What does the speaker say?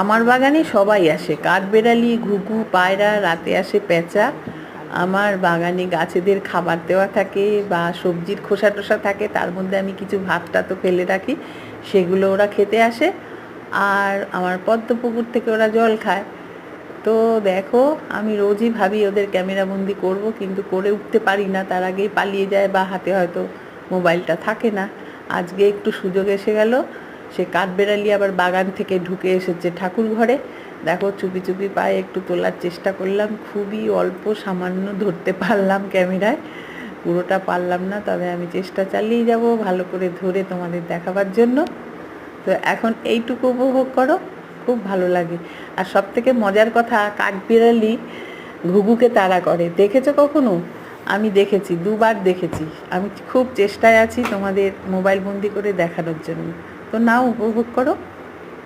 আমার বাগানে সবাই আসে, কাঠবেড়ালি, ঘুঘু, পায়রা, রাতে আসে পেঁচা। আমার বাগানে গাছেদের খাবার দেওয়া থাকে বা সবজির খোসা টোসা থাকে, তার মধ্যে আমি কিছু ভাতটা তো ফেলে রাখি, সেগুলো ওরা খেতে আসে। আর আমার পদ্ম পুকুর থেকে ওরা জল খায়। তো দেখো, আমি রোজই ভাবি ওদের ক্যামেরাবন্দি করব, কিন্তু করে উঠতে পারি না, তার আগেই পালিয়ে যায় বা হাতে হয়তো মোবাইলটা থাকে না। আজকে একটু সুযোগ এসে গেল, সে কাঠবেড়ালি আবার বাগান থেকে ঢুকে এসেছে ঠাকুর ঘরে। দেখো, চুপি চুপি পায়ে একটু তোলার চেষ্টা করলাম, খুবই অল্প সামান্য ধরতে পারলাম ক্যামেরায়, পুরোটা পারলাম না, তবে আমি চেষ্টা চালিয়ে যাব ভালো করে ধরে তোমাদের দেখাবার জন্য। তো এখন এইটুকু উপভোগ করো, খুব ভালো লাগে। আর সব থেকে মজার কথা, কাঠবিড়ালি ঘুঘুকে তাড়া করে, দেখেছো কখনো? আমি দেখেছি, দুবার দেখেছি। আমি খুব চেষ্টায় আছি তোমাদের মোবাইল বন্দি করে দেখানোর জন্য। তো নাও, উপভোগ করো।